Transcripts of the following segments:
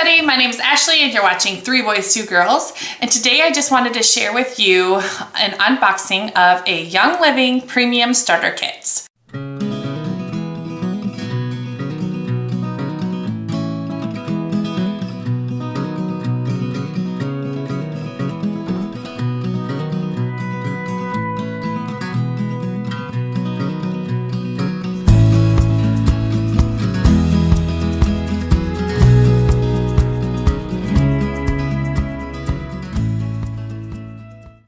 everybody, my name is Ashley and you're watching 3 Boys 2 Girls, and today I just wanted to share with you an unboxing of a Young Living Premium Starter Kit.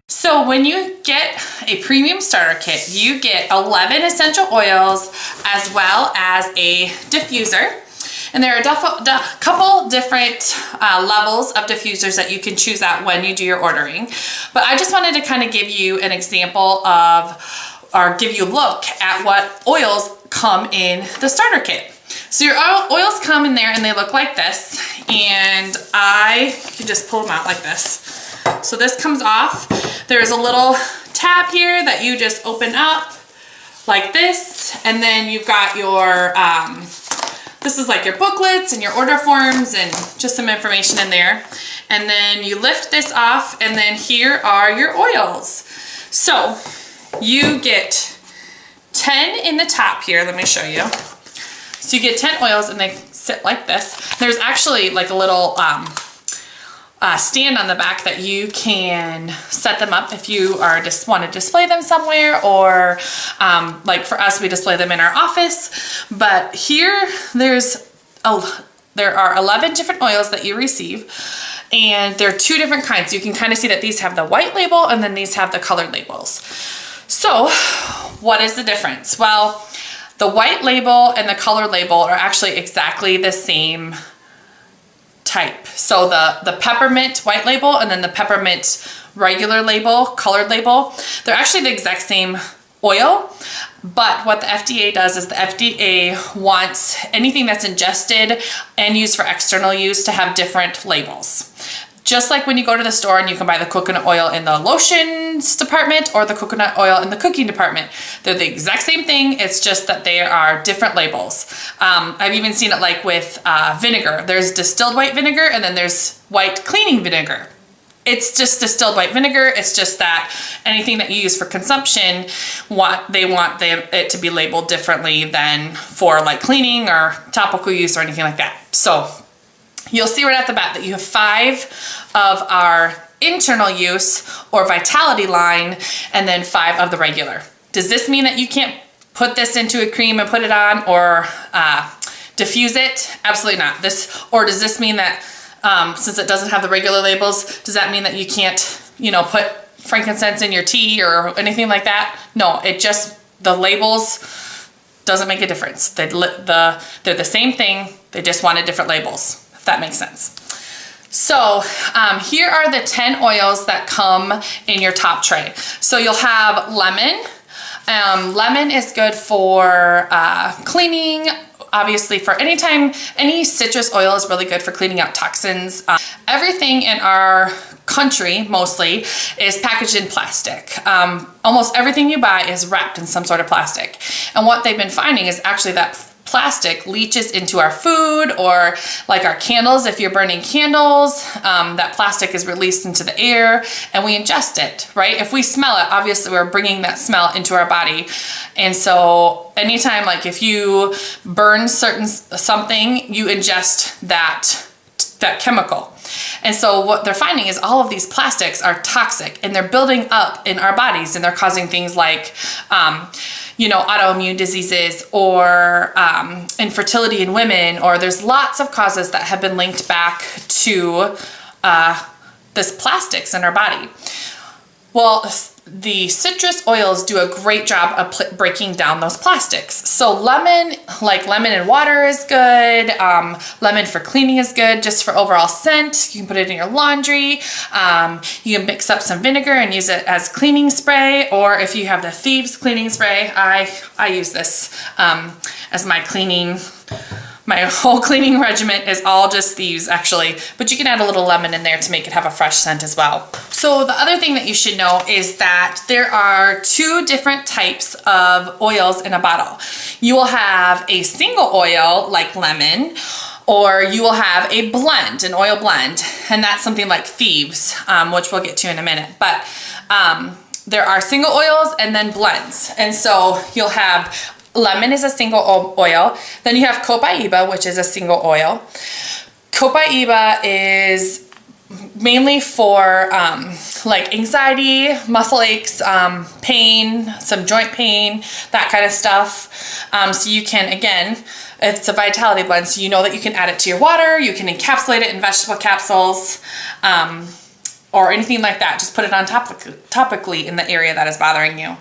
So when you get a premium starter kit, you get 11 essential oils as well as a diffuser. And there are a couple different levels of diffusers that you can choose out when you do your ordering. But I just wanted to kind of give you an example of, or give you a look at what oils come in the starter kit. So your oils come in there and they look like this. And I can just pull them out like this. So this comes off. There's a little tab here that you just open up like this, and then you've got your, this is like your booklets and your order forms and just some information in there. And then you lift this off, and then here are your oils. So you get 10 in the top here. Let me show you. So you get 10 oils and they sit like this. There's actually like a little, stand on the back that you can set them up if you are just want to display them somewhere, or like for us, we display them in our office. But here there are 11 different oils that you receive, and there are 2 different kinds. You can kind of see that these have the white label and then these have the colored labels. So what is the difference? Well, the white label and the colored label are actually exactly the same type. So the peppermint white label and then the peppermint regular label, colored label, they're actually the exact same oil. But what the FDA does is the FDA wants anything that's ingested and used for external use to have different labels. Just like when you go to the store and you can buy the coconut oil in the lotions department or the coconut oil in the cooking department. They're the exact same thing. It's just that they are different labels. I've even seen it like with vinegar. There's distilled white vinegar and then there's white cleaning vinegar. It's just distilled white vinegar. It's just that anything that you use for consumption, they want it to be labeled differently than for like cleaning or topical use or anything like that. So you'll see right at the bat that you have 5 of our internal use or vitality line and then 5 of the regular. Does this mean that you can't put this into a cream and put it on or diffuse it? Absolutely not. Or does this mean that since it doesn't have the regular labels, does that mean that you can't, put frankincense in your tea or anything like that? No, the labels doesn't make a difference. They're the same thing. They just wanted different labels. That makes sense. So here are the 10 oils that come in your top tray. So you'll have lemon. Lemon is good for cleaning. Obviously, for any citrus oil is really good for cleaning out toxins. Everything in our country, mostly, is packaged in plastic. Almost everything you buy is wrapped in some sort of plastic. And what they've been finding is actually that plastic leaches into our food, or like our candles. If you're burning candles, that plastic is released into the air and we ingest it, right? If we smell it, obviously we're bringing that smell into our body. And so anytime, like if you burn something, you ingest that chemical. And so what they're finding is all of these plastics are toxic and they're building up in our bodies, and they're causing things like autoimmune diseases or infertility in women, or there's lots of causes that have been linked back to this plastics in our body. Well, the citrus oils do a great job of breaking down those plastics. So lemon and water is good. Lemon for cleaning is good, just for overall scent. You can put it in your laundry. You can mix up some vinegar and use it as cleaning spray, or if you have the Thieves cleaning spray, I use this as my cleaning. My whole cleaning regimen is all just Thieves, actually, but you can add a little lemon in there to make it have a fresh scent as well. So the other thing that you should know is that there are 2 different types of oils in a bottle. You will have a single oil like lemon, Or you will have a blend, an oil blend, and that's something like Thieves, which we'll get to in a minute. But there are single oils and then blends. And so you'll have lemon is a single oil. Then you have copaiba, which is a single oil. Copaiba is mainly for like anxiety, muscle aches, pain, some joint pain, that kind of stuff. So you can, again, it's a vitality blend, so you know that you can add it to your water, you can encapsulate it in vegetable capsules, or anything like that. Just put it on topically in the area that is bothering you.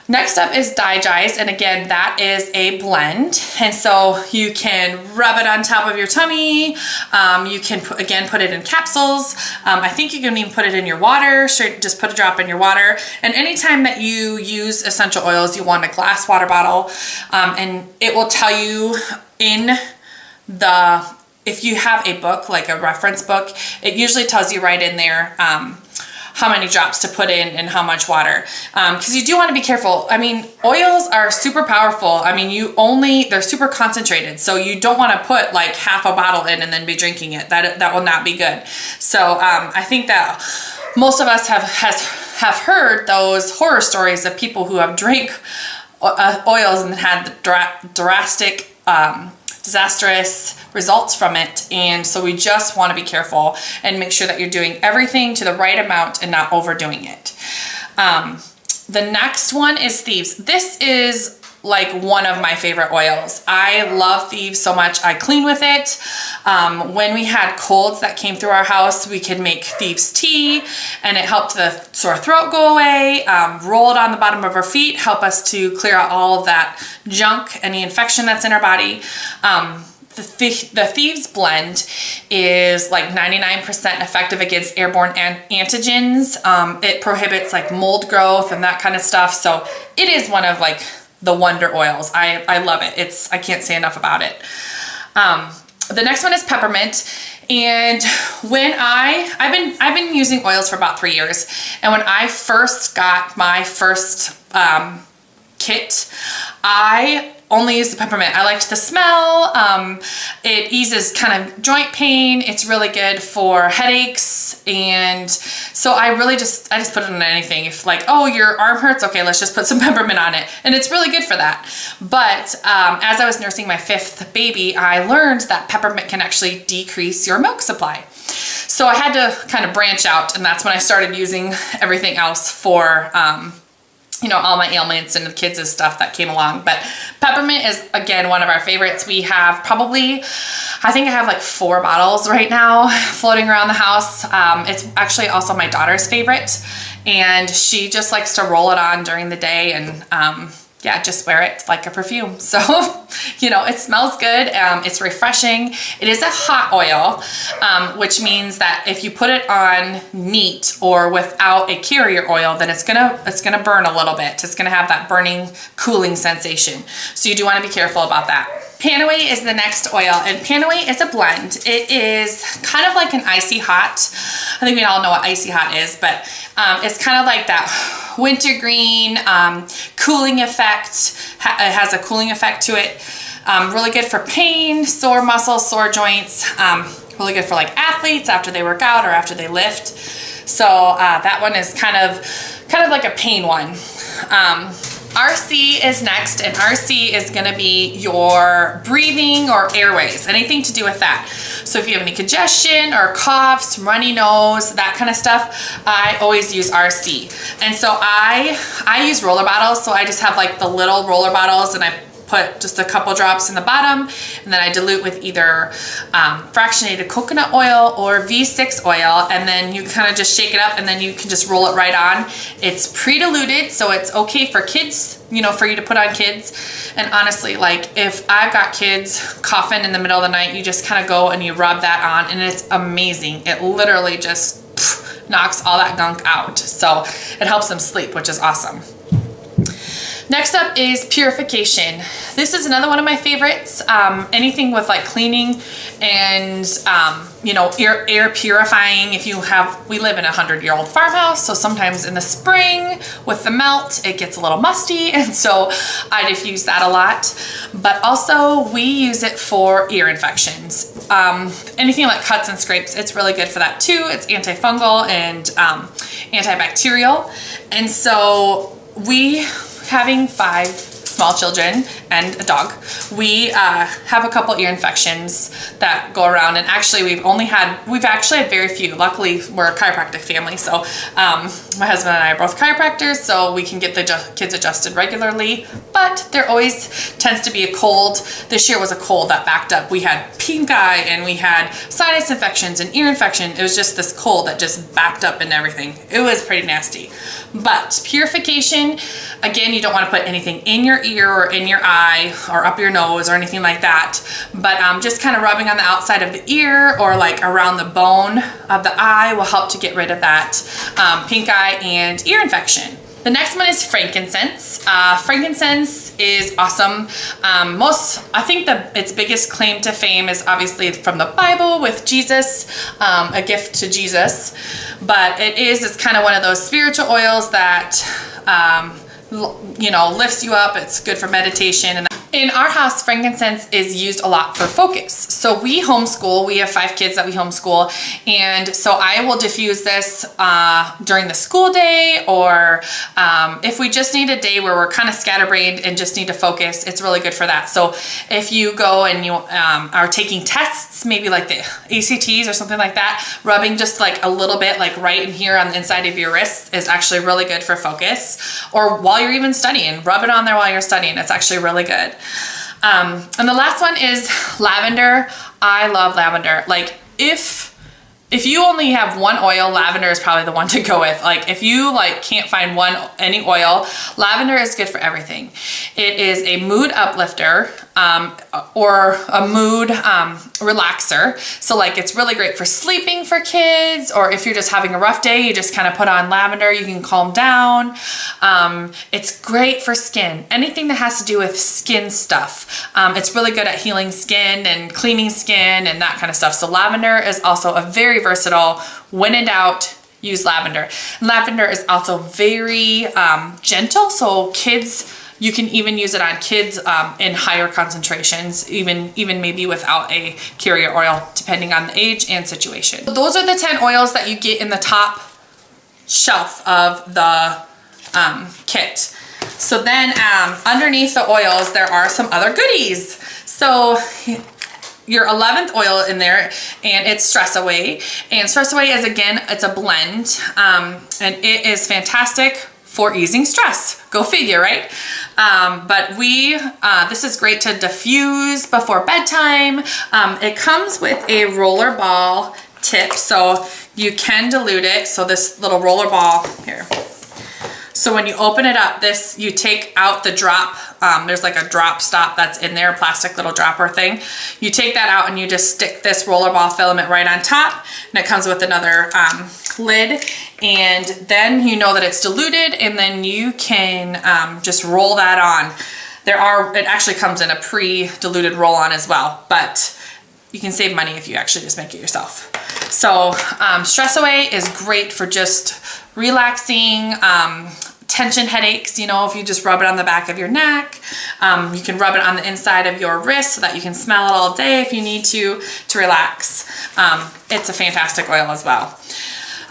Next up is Digest, and again, that is a blend, and so you can rub it on top of your tummy. You can, again, put it in capsules. I think you can even put it in your water. Sure, just put a drop in your water. And anytime that you use essential oils, you want a glass water bottle, and it will tell you in the, if you have a book, like a reference book, it usually tells you right in there how many drops to put in and how much water, because you do want to be careful. I mean, oils are super powerful. I mean, they're super concentrated, so you don't want to put like half a bottle in and then be drinking it. That will not be good. So I think that most of us have heard those horror stories of people who have drank oils and had drastic disastrous results from it. And so we just want to be careful and make sure that you're doing everything to the right amount and not overdoing it. The next one is Thieves. This is like one of my favorite oils. I love Thieves so much. I clean with it. When we had colds that came through our house, we could make Thieves tea, and it helped the sore throat go away. Roll it on the bottom of our feet, help us to clear out all of that junk, any infection that's in our body. The Thieves blend is like 99% effective against airborne antigens. It prohibits like mold growth and that kind of stuff. So it is one of like the wonder oils. I love it. I can't say enough about it. The next one is peppermint. And when I've been using oils for about 3 years. And when I first got my first kit, I only use the peppermint. I liked the smell. It eases kind of joint pain. It's really good for headaches. And so I just put it on anything. If like, oh, your arm hurts, okay, let's just put some peppermint on it. And it's really good for that. But as I was nursing my 5th baby, I learned that peppermint can actually decrease your milk supply. So I had to kind of branch out, and that's when I started using everything else for all my ailments and the kids' stuff that came along. But peppermint is, again, one of our favorites. We have probably, I think I have like 4 bottles right now floating around the house. It's actually also my daughter's favorite, and she just likes to roll it on during the day and just wear it like a perfume. So, it smells good. It's refreshing. It is a hot oil, which means that if you put it on neat or without a carrier oil, then it's gonna burn a little bit. It's gonna have that burning, cooling sensation. So you do want to be careful about that. Panaway is the next oil, and Panaway is a blend. It is kind of like an icy hot. I think we all know what icy hot is, but it's kind of like that wintergreen cooling effect. It has a cooling effect to it. Really good for pain, sore muscles, sore joints. Really good for like athletes after they work out or after they lift. So that one is kind of like a pain one. RC is next, and RC is going to be your breathing or airways, anything to do with that. So if you have any congestion or coughs, runny nose, that kind of stuff, I always use RC. And so I use roller bottles, so I just have like the little roller bottles, and I put just a couple drops in the bottom, and then I dilute with either fractionated coconut oil or V6 oil, and then you kind of just shake it up, and then you can just roll it right on. It's pre-diluted, so it's okay for kids, for you to put on kids. And honestly, like if I've got kids coughing in the middle of the night, you just kind of go and you rub that on, and it's amazing. It literally just knocks all that gunk out. So it helps them sleep, which is awesome. Next up is purification. This is another one of my favorites. Anything with like cleaning and you know, air purifying. We live in a 100-year-old farmhouse, so sometimes in the spring with the melt, it gets a little musty, and so I diffuse that a lot. But also we use it for ear infections. Anything like cuts and scrapes, it's really good for that too. It's antifungal and antibacterial. And so having 5 small children and a dog, we have a couple ear infections that go around, and actually we've actually had very few. Luckily we're a chiropractic family, so my husband and I are both chiropractors, so we can get the kids adjusted regularly, but there always tends to be a cold. This year was a cold that backed up. We had pink eye and we had sinus infections and ear infection. It was just this cold that just backed up and everything. It was pretty nasty. But purification, again, you don't want to put anything in your ear or in your eye or up your nose or anything like that, but just kind of rubbing on the outside of the ear or like around the bone of the eye will help to get rid of that pink eye and ear infection. The next one is frankincense. Frankincense is awesome. I think its biggest claim to fame is obviously from the Bible with Jesus, a gift to Jesus, but it's kind of one of those spiritual oils that you know, lifts you up. It's good for meditation. And in our house, frankincense is used a lot for focus. So we homeschool. We have 5 kids that we homeschool. And so I will diffuse this during the school day, or if we just need a day where we're kind of scatterbrained and just need to focus, it's really good for that. So if you go and you are taking tests, maybe like the ACTs or something like that, rubbing just like a little bit like right in here on the inside of your wrist is actually really good for focus. Or while you're even studying, rub it on there while you're studying. It's actually really good. And the last one is lavender. I love lavender. Like if you only have one oil, lavender is probably the one to go with. Like if you like can't find any oil, lavender is good for everything. It is a mood uplifter or a mood relaxer. So like it's really great for sleeping for kids, or if you're just having a rough day, you just kind of put on lavender, you can calm down. It's great for skin, anything that has to do with skin stuff. It's really good at healing skin and cleaning skin and that kind of stuff. So lavender is also a very versatile. When in doubt, use lavender. Lavender is also very gentle, so kids, you can even use it on kids in higher concentrations, even maybe without a carrier oil, depending on the age and situation. So those are the 10 oils that you get in the top shelf of the kit. So then underneath the oils, there are some other goodies. So your 11th oil in there, and it's Stress Away. And Stress Away is, again, it's a blend, and it is fantastic for easing stress. Go figure, right? But this is great to diffuse before bedtime. It comes with a roller ball tip, so you can dilute it. So this little roller ball here. So when you open it up, you take out the drop. There's like a drop stop that's in there, a plastic little dropper thing. You take that out and you just stick this rollerball filament right on top, and it comes with another lid, and then you know that it's diluted, and then you can just roll that on. It actually comes in a pre-diluted roll-on as well, but you can save money if you actually just make it yourself. So Stress Away is great for just relaxing, tension headaches. You know, if you just rub it on the back of your neck, you can rub it on the inside of your wrist so that you can smell it all day if you need to relax. It's a fantastic oil as well.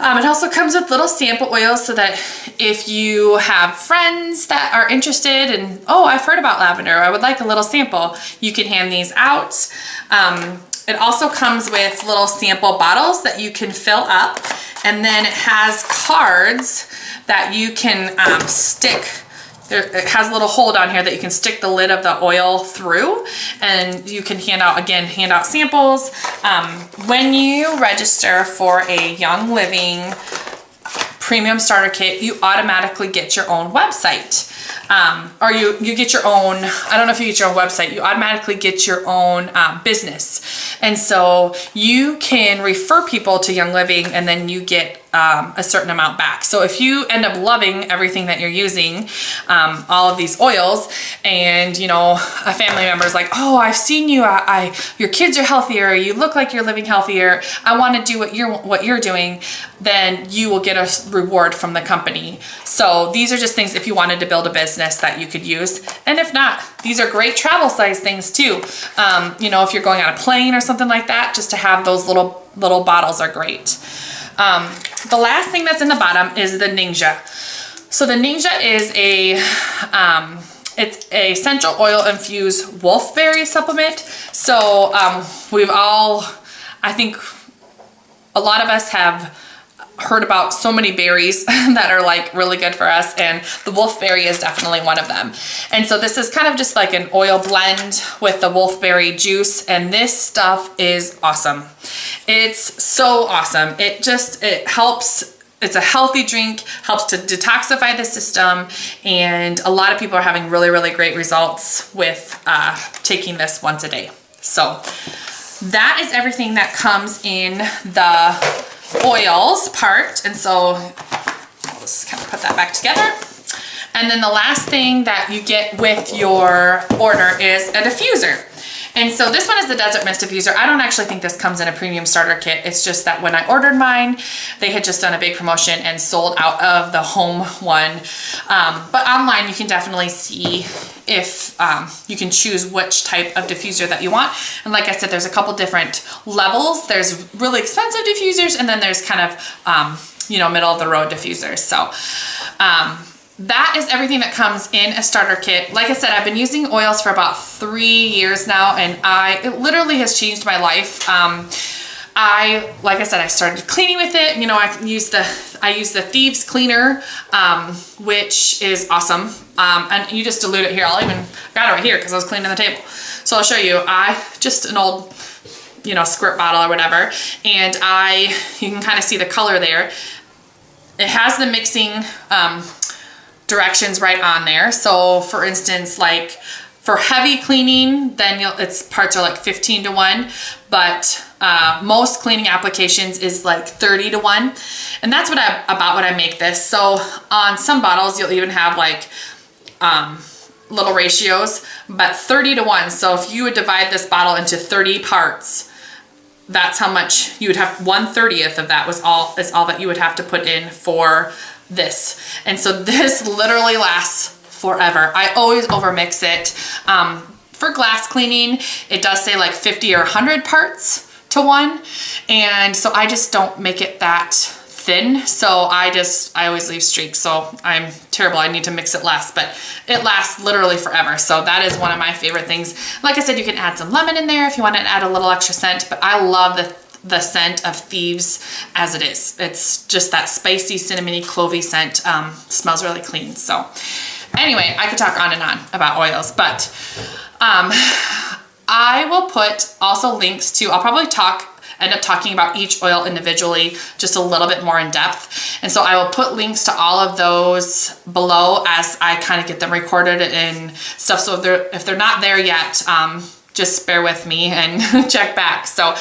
It also comes with little sample oils so that if you have friends that are interested in, oh, I've heard about lavender, I would like a little sample, you can hand these out. It also comes with little sample bottles that you can fill up, and then it has cards that you can stick. It has a little hold on here that you can stick the lid of the oil through, and you can hand out samples. When you register for a Young Living Premium Starter Kit, you automatically get your own website. Or you get your own, I don't know if you get your own website, you automatically get your own business. And so you can refer people to Young Living, and then you get a certain amount back. So if you end up loving everything that you're using, all of these oils, and you know, a family member is like, oh, I've seen you, your kids are healthier, you look like you're living healthier, I want to do what you're doing, then you will get a reward from the company. So these are just things if you wanted to build a business that you could use. And if not, these are great travel size things too. You know, if you're going on a plane or something like that, just to have those little bottles are great. The last thing that's in the bottom is the Ninja. So the Ninja is it's a essential oil infused wolfberry supplement. So I think a lot of us have heard about so many berries that are like really good for us, and the wolfberry is definitely one of them. And so this is kind of just like an oil blend with the wolfberry juice, and this stuff is awesome. It's so awesome. It helps. It's a healthy drink, helps to detoxify the system, and a lot of people are having really, really great results with taking this once a day. So that is everything that comes in the oils part. And so I'll just kind of put that back together. And then the last thing that you get with your order is a diffuser. And so this one is the Desert Mist diffuser. I don't actually think this comes in a premium starter kit. It's just that when I ordered mine, they had just done a big promotion and sold out of the home one. But online you can definitely see if you can choose which type of diffuser that you want. And like I said, there's a couple different levels. There's really expensive diffusers, and then there's kind of, you know, middle of the road diffusers. So that is everything that comes in a starter kit. Like I said, I've been using oils for about 3 years now, and it literally has changed my life. Like I said, I started cleaning with it. You know, I use the Thieves cleaner, which is awesome. And you just dilute it here. I've got it right here because I was cleaning the table. So I'll show you. Just an old, you know, squirt bottle or whatever. And you can kind of see the color there. It has the mixing, directions right on there. So for instance, like for heavy cleaning, then its parts are like 15 to 1, but most cleaning applications is like 30 to 1. And that's about what I make this. So on some bottles, you'll even have like little ratios, but 30 to 1. So if you would divide this bottle into 30 parts, that's how much you would have. 1/30 of that is all that you would have to put in for this. And so this literally lasts forever. I always overmix it. For glass cleaning, it does say like 50 or 100 parts to 1. And so I just don't make it that thin. So I always leave streaks. So I'm terrible. I need to mix it less, but it lasts literally forever. So that is one of my favorite things. Like I said, you can add some lemon in there if you want to add a little extra scent, but I love the scent of Thieves as it is. It's just that spicy, cinnamony, clovey scent. Smells really clean. So anyway, I could talk on and on about oils, but I will put also links to, I'll probably end up talking about each oil individually just a little bit more in depth. And so I will put links to all of those below as I kind of get them recorded and stuff. So if they're not there yet, just bear with me and check back. So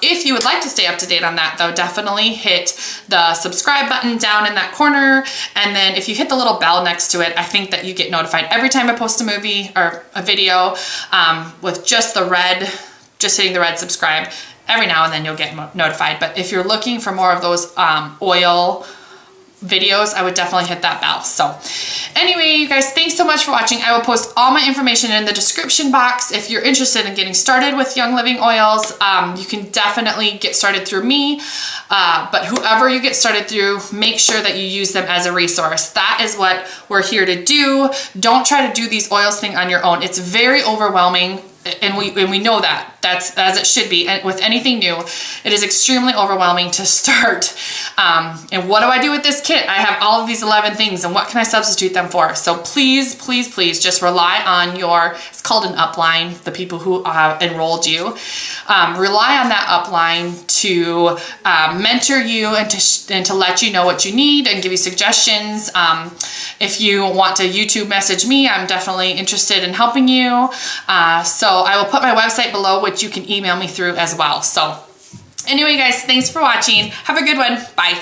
if you would like to stay up to date on that though, definitely hit the subscribe button down in that corner. And then if you hit the little bell next to it, I think that you get notified every time I post a movie or a video with just hitting the red subscribe. Every now and then you'll get notified. But if you're looking for more of those oil videos, I would definitely hit that bell. So anyway, you guys, thanks so much for watching. I will post all my information in the description box. If you're interested in getting started with Young Living oils, you can definitely get started through me. But whoever you get started through, make sure that you use them as a resource. That is what we're here to do. Don't try to do these oils thing on your own. It's very overwhelming. And we know that. That's as it should be. And with anything new, it is extremely overwhelming to start. And what do I do with this kit? I have all of these 11 things, and what can I substitute them for? So please, please, please just rely on it's called an upline, the people who have enrolled you. Rely on that upline to mentor you and to let you know what you need and give you suggestions. If you want to YouTube message me, I'm definitely interested in helping you. So I will put my website below, which you can email me through as well. So anyway, guys, thanks for watching. Have a good one. Bye.